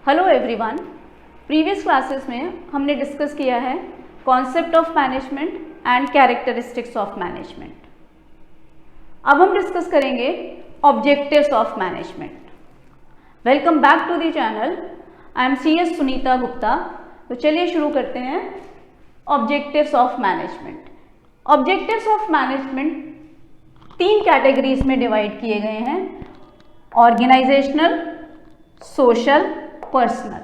Hello everyone, previous classes में हमने discuss किया है concept of management and characteristics of management. अब हम डिस्कस करेंगे objectives of management. Welcome back to the channel, I am CS Sunita Gupta. तो चलिए शुरू करते हैं objectives of management. Objectives of management 3 categories में डिवाइड किए गए हैं: organisational, social, personal.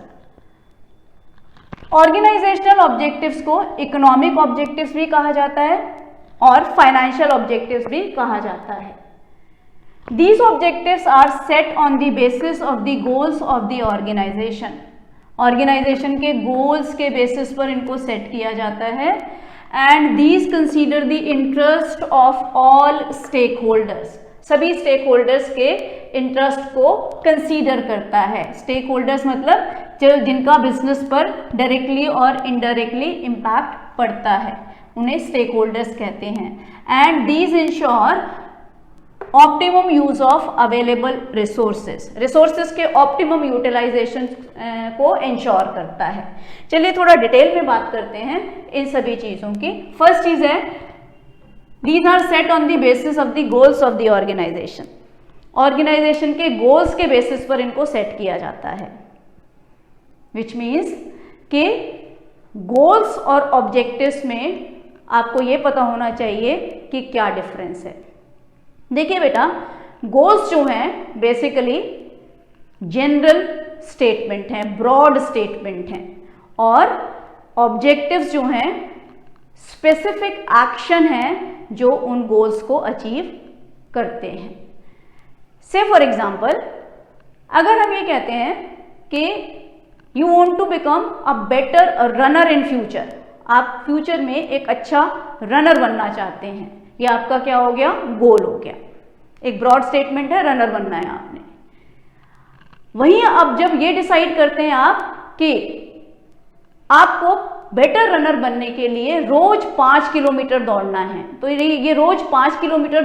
Organisational objectives को इकोनॉमिक ऑब्जेक्टिव्स भी कहा जाता है और फाइनेंशियल ऑब्जेक्टिव्स भी कहा जाता है। These objectives are set on the basis of the goals of the organization। Organisation के गोल्स के बेसिस पर इनको सेट किया जाता है। And these consider the interest of all stakeholders। सभी स्टेक होल्डर्स के इंटरेस्ट को कंसीडर करता है। स्टेक होल्डर्स मतलब जिनका बिजनेस पर डायरेक्टली और इनडायरेक्टली इम्पैक्ट पड़ता है, उन्हें स्टेक होल्डर्स कहते हैं। And these ensure optimum use of available resources के ऑप्टिमम यूटिलाइजेशन को इंश्योर करता है। चलिए थोड़ा डिटेल में बात करते हैं इन सभी चीज़ों की। फर्स्ट चीज़ है, These are set on the basis of the goals of the organization। Organisation के गोल्स के बेसिस पर इनको सेट किया जाता है, विच मीन्स कि गोल्स और ऑब्जेक्टिव्स में आपको ये पता होना चाहिए कि क्या डिफरेंस है। देखिए बेटा, गोल्स जो हैं बेसिकली जनरल स्टेटमेंट हैं, ब्रॉड स्टेटमेंट हैं, और ऑब्जेक्टिव्स जो हैं स्पेसिफिक एक्शन है जो उन गोल्स को अचीव करते हैं। से फॉर एग्जाम्पल, अगर हम ये कहते हैं कि you want to become a better runner in future, आप फ्यूचर में एक अच्छा रनर बनना चाहते हैं, ये आपका क्या हो गया, गोल हो गया। एक ब्रॉड स्टेटमेंट है, रनर बनना है आपने। वहीं अब जब ये डिसाइड करते हैं आप कि आपको बेटर रनर बनने के लिए रोज 5 किलोमीटर दौड़ना है, तो ये रोज 5 किलोमीटर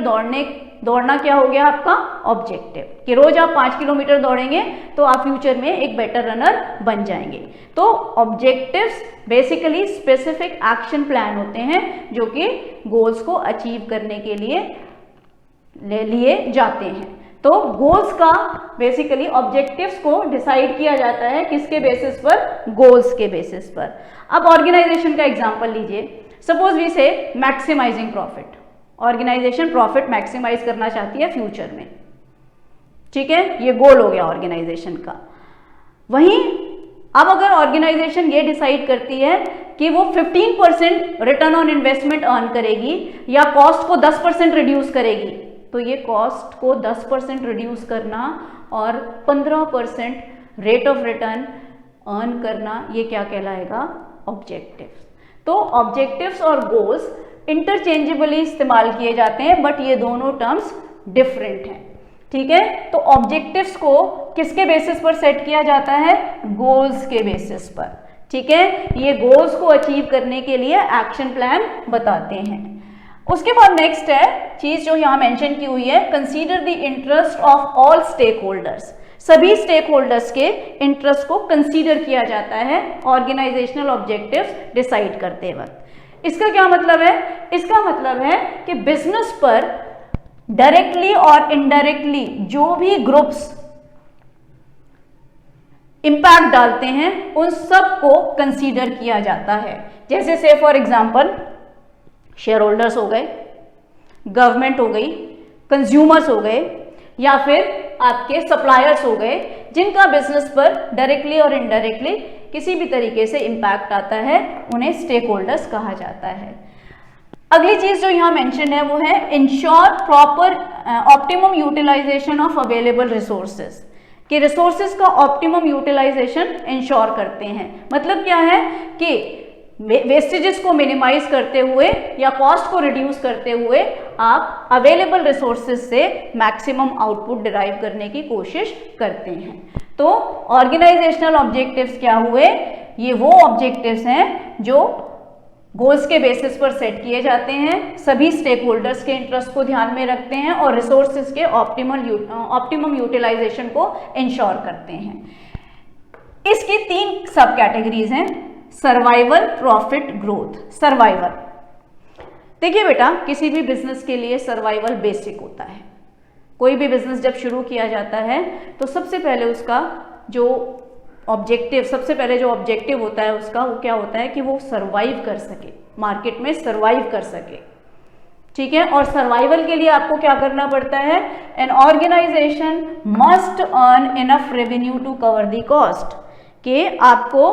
दौड़ना क्या हो गया आपका ऑब्जेक्टिव, कि रोज आप 5 किलोमीटर दौड़ेंगे तो आप फ्यूचर में एक बेटर रनर बन जाएंगे। तो objectives basically specific action plan होते हैं जो कि गोल्स को अचीव करने के लिए लिए जाते हैं। तो गोल्स का बेसिकली ऑब्जेक्टिव्स को डिसाइड किया जाता है किसके बेसिस पर, गोल्स के बेसिस पर। अब ऑर्गेनाइजेशन का एग्जांपल लीजिए। Suppose we say maximising profit. Organisation profit maximise करना चाहती है फ्यूचर में, ठीक है, ये गोल हो गया ऑर्गेनाइजेशन का। वहीं अब अगर ऑर्गेनाइजेशन ये डिसाइड करती है कि वो 15% रिटर्न ऑन इन्वेस्टमेंट अर्न करेगी या कॉस्ट को 10% रिड्यूस करेगी, तो ये कॉस्ट को 10% रिड्यूस करना और 15% रेट ऑफ रिटर्न अर्न करना, ये क्या कहलाएगा, ऑब्जेक्टिव्स। तो ऑब्जेक्टिव्स और गोल्स इंटरचेंजेबली इस्तेमाल किए जाते हैं, बट ये दोनों टर्म्स डिफरेंट हैं, ठीक है। तो ऑब्जेक्टिव्स को किसके बेसिस पर सेट किया जाता है, गोल्स के बेसिस पर, ठीक है। ये गोल्स को अचीव करने के लिए एक्शन प्लान बताते हैं। उसके बाद नेक्स्ट है चीज जो यहाँ मेंशन की हुई है, consider the interest of all stakeholders. सभी स्टेक होल्डर्स के इंटरेस्ट को कंसीडर किया जाता है ऑर्गेनाइजेशनल ऑब्जेक्टिव्स डिसाइड करते वक्त। इसका क्या मतलब है, इसका मतलब है कि बिजनेस पर डायरेक्टली और इनडायरेक्टली जो भी ग्रुप्स इंपैक्ट डालते हैं उन सब को कंसीडर किया जाता है। जैसे से फॉर एग्जांपल शेयर होल्डर्स हो गए, गवर्नमेंट हो गई, कंज्यूमर्स हो गए, या फिर आपके सप्लायर्स हो गए, जिनका बिजनेस पर डायरेक्टली और इनडायरेक्टली किसी भी तरीके से इंपैक्ट आता है, उन्हें स्टेक होल्डर्स कहा जाता है। अगली चीज जो यहाँ मेंशन है वो है ensure proper optimum utilisation of available resources, कि रिसोर्सेज का ऑप्टिमम यूटिलाइजेशन इंश्योर करते हैं। मतलब क्या है कि वेस्टेजेस को मिनिमाइज करते हुए या कॉस्ट को रिड्यूस करते हुए आप अवेलेबल रिसोर्सेज से मैक्सिमम आउटपुट डिराइव करने की कोशिश करते हैं। तो ऑर्गेनाइजेशनल ऑब्जेक्टिव्स क्या हुए, ये वो ऑब्जेक्टिव्स हैं जो गोल्स के बेसिस पर सेट किए जाते हैं, सभी स्टेक होल्डर्स के इंटरेस्ट को ध्यान में रखते हैं और रिसोर्सेज के ऑप्टिमम यूटिलाइजेशन को इंश्योर करते हैं। इसकी 3 सब कैटेगरीज हैं, सर्वाइवल, प्रॉफिट, ग्रोथ। सर्वाइवल, देखिए बेटा, किसी भी बिजनेस के लिए सर्वाइवल बेसिक होता है। कोई भी बिजनेस जब शुरू किया जाता है तो सबसे पहले उसका जो ऑब्जेक्टिव होता है उसका, वो क्या होता है कि वो सर्वाइव कर सके, मार्केट में सर्वाइव कर सके, ठीक है। और सर्वाइवल के लिए आपको क्या करना पड़ता है, an organisation must earn enough revenue to cover the cost, कि आपको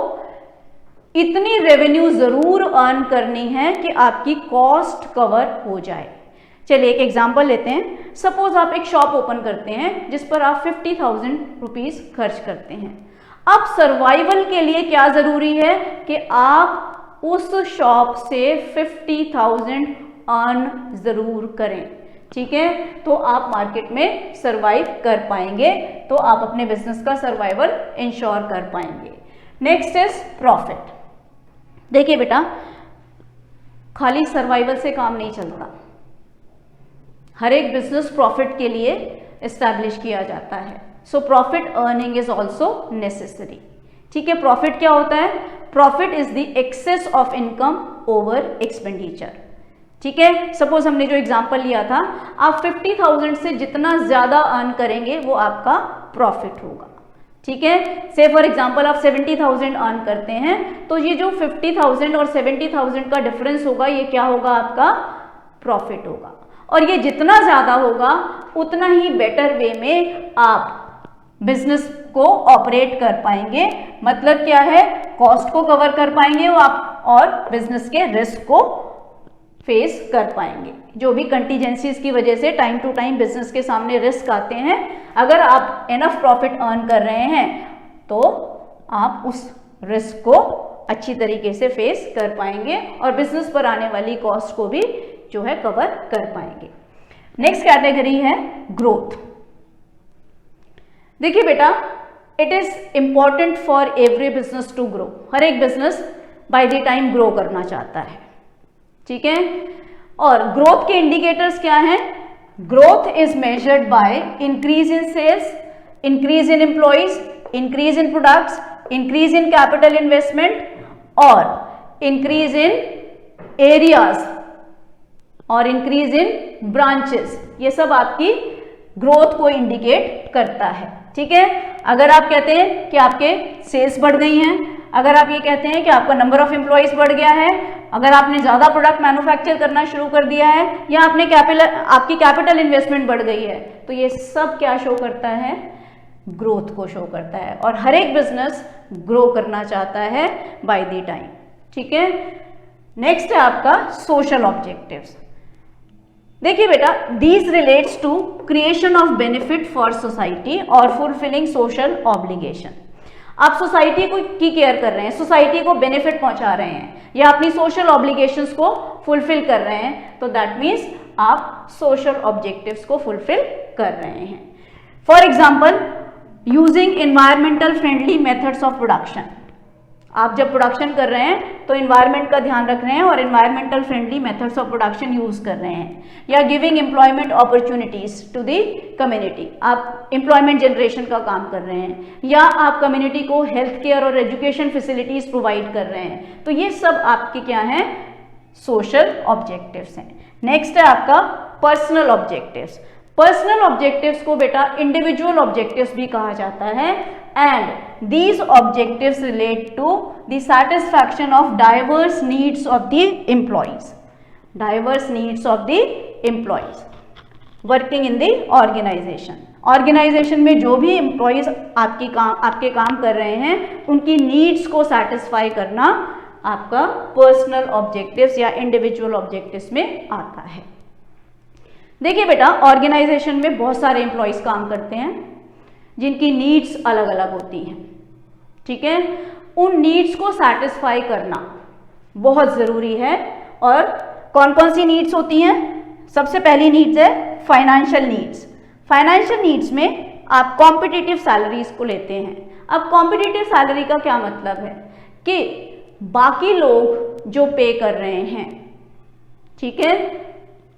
इतनी रेवेन्यू जरूर अर्न करनी है कि आपकी कॉस्ट कवर हो जाए। चलिए एक एग्जांपल लेते हैं। सपोज आप एक शॉप ओपन करते हैं जिस पर आप 50,000 रुपीज खर्च करते हैं। अब सर्वाइवल के लिए क्या जरूरी है कि आप उस शॉप से 50,000 अर्न जरूर करें, ठीक है, तो आप मार्केट में सर्वाइव कर पाएंगे, तो आप अपने बिजनेस का सर्वाइवल इंश्योर कर पाएंगे। Next is profit. देखिए बेटा, खाली सर्वाइवल से काम नहीं चलता, हर एक बिजनेस प्रॉफिट के लिए एस्टैब्लिश किया जाता है। So profit earning is also necessary, ठीक है। प्रॉफिट क्या होता है, profit is the excess of income over expenditure, ठीक है। सपोज हमने जो एग्जांपल लिया था, आप 50,000 से जितना ज्यादा अर्न करेंगे वो आपका प्रॉफिट होगा, ठीक है। से फॉर एग्जांपल आप 70,000 अर्न करते हैं, तो ये जो 50,000 और 70,000 का डिफरेंस होगा, ये क्या होगा, आपका प्रॉफिट होगा। और ये जितना ज्यादा होगा उतना ही बेटर वे में आप बिजनेस को ऑपरेट कर पाएंगे। मतलब क्या है, कॉस्ट को कवर कर पाएंगे आप और बिजनेस के रिस्क को फेस कर पाएंगे। जो भी कंटीजेंसीज की वजह से टाइम टू टाइम बिजनेस के सामने रिस्क आते हैं, अगर आप इनफ प्रॉफिट अर्न कर रहे हैं तो आप उस रिस्क को अच्छी तरीके से फेस कर पाएंगे और बिजनेस पर आने वाली कॉस्ट को भी जो है कवर कर पाएंगे। नेक्स्ट कैटेगरी है ग्रोथ। देखिए बेटा, it is important for every business to grow. हर एक business by the time grow करना चाहता है, ठीक है। और ग्रोथ के इंडिकेटर्स क्या हैं, growth is measured by increase in sales, increase in employees, increase in products, increase in capital investment और इंक्रीज इन एरियाज और इंक्रीज इन ब्रांचेस। ये सब आपकी ग्रोथ को इंडिकेट करता है, ठीक है। अगर आप कहते हैं कि आपके सेल्स बढ़ गई हैं, अगर आप ये कहते हैं कि आपका नंबर ऑफ एम्प्लॉइज बढ़ गया है, अगर आपने ज्यादा प्रोडक्ट मैन्युफैक्चर करना शुरू कर दिया है, या आपकी कैपिटल इन्वेस्टमेंट बढ़ गई है, तो ये सब क्या शो करता है, ग्रोथ को शो करता है। और हर एक बिजनेस ग्रो करना चाहता है बाय द टाइम, ठीक है। नेक्स्ट है आपका सोशल ऑब्जेक्टिव्स। देखिए बेटा, these relates to creation of benefit for society और फुलफिलिंग सोशल ऑब्लिगेशन। आप सोसाइटी को की केयर कर रहे हैं, सोसाइटी को बेनिफिट पहुंचा रहे हैं या अपनी सोशल ऑब्लिगेशंस को फुलफिल कर रहे हैं, तो दैट मीन्स आप सोशल ऑब्जेक्टिव्स को फुलफिल कर रहे हैं। For example, using environmental friendly methods of production. आप जब प्रोडक्शन कर रहे हैं तो एनवायरनमेंट का ध्यान रख रहे हैं और environmental friendly methods of production use कर रहे हैं। या giving employment opportunities to the community, आप एम्प्लॉयमेंट जनरेशन का काम कर रहे हैं, या आप कम्युनिटी को हेल्थ केयर और एजुकेशन फैसिलिटीज प्रोवाइड कर रहे हैं। तो ये सब आपके क्या हैं, सोशल ऑब्जेक्टिव्स हैं। नेक्स्ट है आपका पर्सनल ऑब्जेक्टिव्स। पर्सनल ऑब्जेक्टिव्स को बेटा इंडिविजुअल ऑब्जेक्टिव्स भी कहा जाता है, and these objectives relate to the satisfaction of diverse needs of the employees, diverse needs of the employees working in the organization। Organization में जो भी एम्प्लॉयज आपके काम कर रहे हैं, उनकी नीड्स को सेटिस्फाई करना आपका पर्सनल ऑब्जेक्टिव्स या इंडिविजुअल ऑब्जेक्टिव्स में आता है। देखिए बेटा, ऑर्गेनाइजेशन में बहुत सारे एम्प्लॉयज काम करते हैं जिनकी नीड्स अलग अलग होती हैं, ठीक है। उन नीड्स को सेटिस्फाई करना बहुत ज़रूरी है। और कौन कौन सी नीड्स होती हैं, सबसे पहली नीड्स है फाइनेंशियल नीड्स। फाइनेंशियल नीड्स में आप कॉम्पिटिटिव सैलरीज को लेते हैं। अब कॉम्पिटिटिव सैलरी का क्या मतलब है कि बाकी लोग जो पे कर रहे हैं, ठीक है,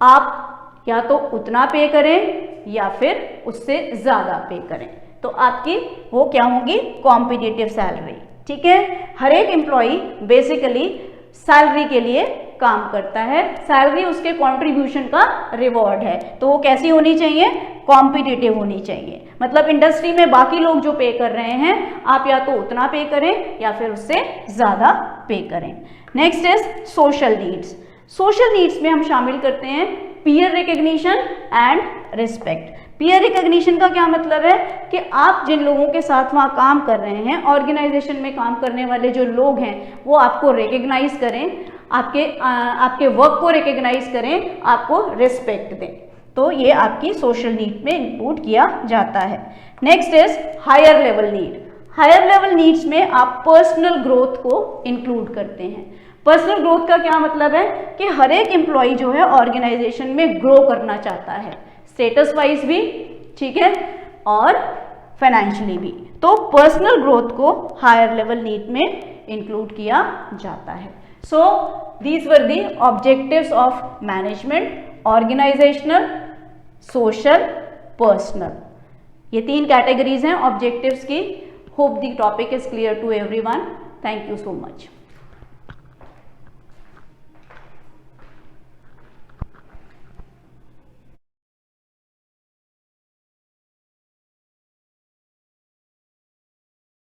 आप या तो उतना पे करें या फिर उससे ज़्यादा पे करें, तो आपकी वो क्या होगी, कॉम्पिटिटिव सैलरी। ठीक है, हर एक एम्प्लॉई बेसिकली सैलरी के लिए काम करता है, सैलरी उसके कंट्रीब्यूशन का रिवॉर्ड है, तो वो कैसी होनी चाहिए, कॉम्पिटिटिव होनी चाहिए। मतलब इंडस्ट्री में बाकी लोग जो पे कर रहे हैं आप या तो उतना पे करें या फिर उससे ज़्यादा पे करें। Next is social needs. Social needs में हम शामिल करते हैं peer recognition and respect. Peer recognition का क्या मतलब है कि आप जिन लोगों के साथ वहाँ काम कर रहे हैं, ऑर्गेनाइजेशन में काम करने वाले जो लोग हैं वो आपको रिकग्नाइज करें, आपके वर्क को रिकग्नाइज करें, आपको रिस्पेक्ट दें, तो ये आपकी सोशल नीड में इंक्लूड किया जाता है। Next is higher level need. Higher level needs में आप पर्सनल ग्रोथ को इंक्लूड करते हैं। पर्सनल ग्रोथ का क्या मतलब है कि हर एक एम्प्लॉय जो है ऑर्गेनाइजेशन में ग्रो करना चाहता है, स्टेटस वाइज भी, ठीक है, और फाइनेंशियली भी। तो पर्सनल ग्रोथ को हायर लेवल नीड में इंक्लूड किया जाता है। So these were the objectives of management, organizational, social, personal. ये 3 कैटेगरीज हैं ऑब्जेक्टिव्स की। Hope the topic is clear to everyone. Thank you so much.